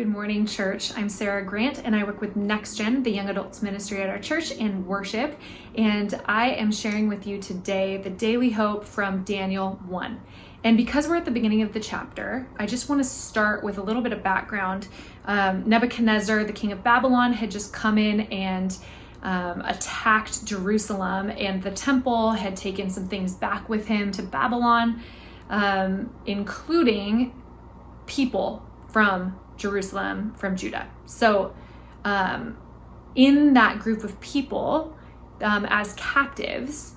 Good morning, church. I'm Sarah Grant, and I work with Next Gen, the young adults ministry at our church, in worship. And I am sharing with you today the daily hope from Daniel 1. And because we're at the beginning of the chapter, I just want to start with a little bit of background. Nebuchadnezzar, the king of Babylon, had just come in and attacked Jerusalem, and the temple had taken some things back with him to Babylon, including people from Jerusalem, from Judah. So in that group of people, as captives,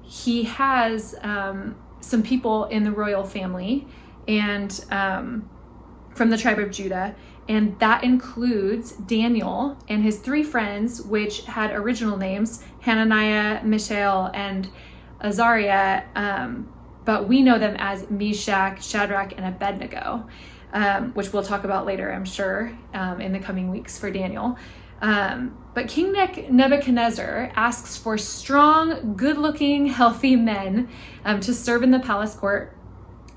he has some people in the royal family and from the tribe of Judah, and that includes Daniel and his three friends, which had original names, Hananiah, Mishael, and Azariah, but we know them as Meshach, Shadrach, and Abednego. Which we'll talk about later, I'm sure, in the coming weeks for Daniel. But King Nebuchadnezzar asks for strong, good-looking, healthy men to serve in the palace court.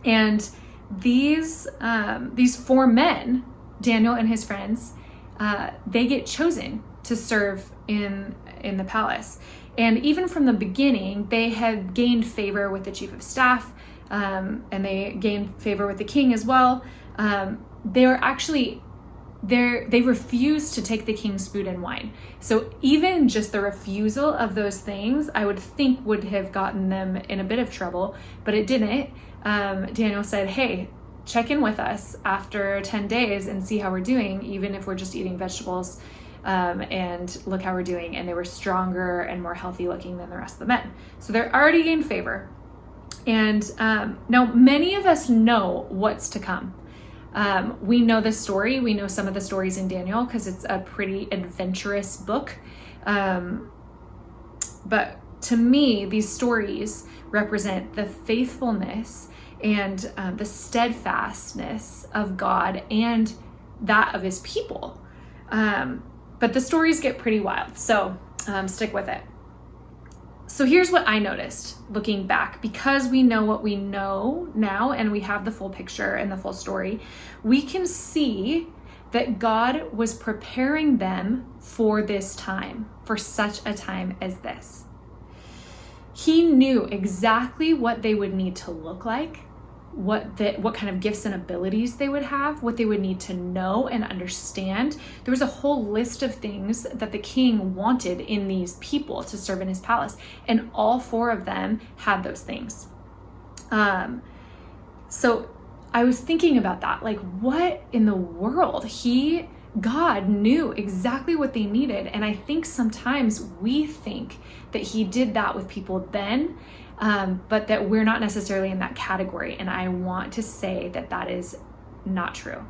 And these four men, Daniel and his friends, they get chosen to serve in the palace. And even from the beginning, they had gained favor with the chief of staff, and they gained favor with the king as well. They refused to take the king's food and wine. So even just the refusal of those things, I would think would have gotten them in a bit of trouble, but it didn't. Daniel said, hey, check in with us after 10 days and see how we're doing, even if we're just eating vegetables, and look how we're doing. And they were stronger and more healthy looking than the rest of the men. So they're already gained favor. And now many of us know what's to come. We know this story. We know some of the stories in Daniel because it's a pretty adventurous book. But to me, these stories represent the faithfulness and the steadfastness of God and that of his people. But the stories get pretty wild, so stick with it. So here's what I noticed looking back. Because we know what we know now and we have the full picture and the full story, we can see that God was preparing them for this time, for such a time as this. He knew exactly what they would need to look like, what kind of gifts and abilities they would have, what they would need to know and understand. There was a whole list of things that the king wanted in these people to serve in his palace, and all four of them had those things. So I was thinking about that, like, what in the world? God knew exactly what they needed, and I think sometimes we think that he did that with people then, but that we're not necessarily in that category. And I want to say that that is not true.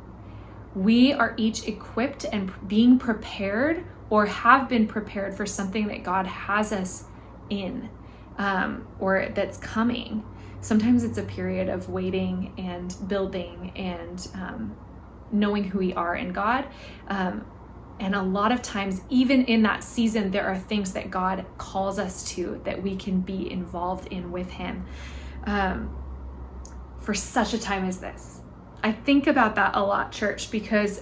We are each equipped and being prepared, or have been prepared for something that God has us in, or that's coming. Sometimes it's a period of waiting and building and knowing who we are in God. And a lot of times, even in that season, there are things that God calls us to that we can be involved in with him for such a time as this. I think about that a lot, church, because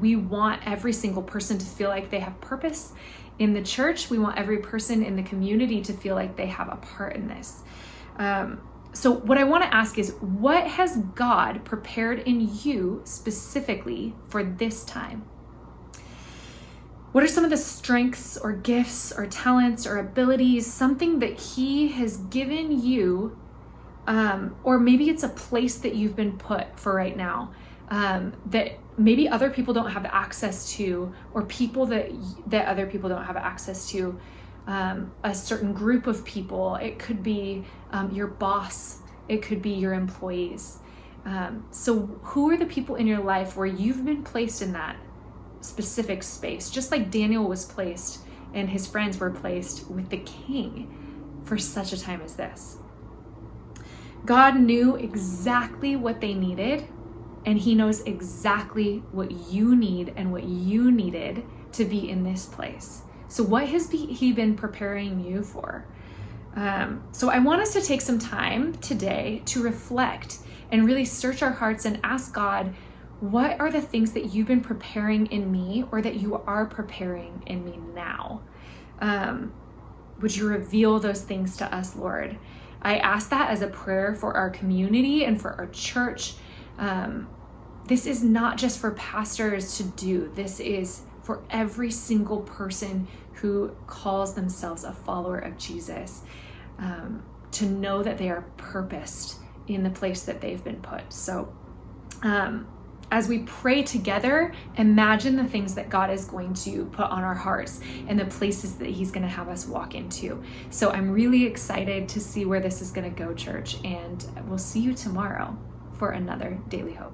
we want every single person to feel like they have purpose in the church. We want every person in the community to feel like they have a part in this. So what I want to ask is, what has God prepared in you specifically for this time? What are some of the strengths or gifts or talents or abilities, something that he has given you, or maybe it's a place that you've been put for right now, that maybe other people don't have access to, or people that other people don't have access to, a certain group of people. It could be your boss. It could be your employees. So who are the people in your life where you've been placed in that specific space, just like Daniel was placed and his friends were placed with the king for such a time as this? God knew exactly what they needed, and he knows exactly what you need and what you needed to be in this place. So what has he been preparing you for? So I want us to take some time today to reflect and really search our hearts and ask God, What are the things that you've been preparing in me, or that you are preparing in me now? Would you reveal those things to us, Lord? I ask that as a prayer for our community and for our church. This is not just for pastors to do. This is for every single person who calls themselves a follower of Jesus, to know that they are purposed in the place that they've been put. So as we pray together, imagine the things that God is going to put on our hearts and the places that he's going to have us walk into. So I'm really excited to see where this is going to go, church, and we'll see you tomorrow for another Daily Hope.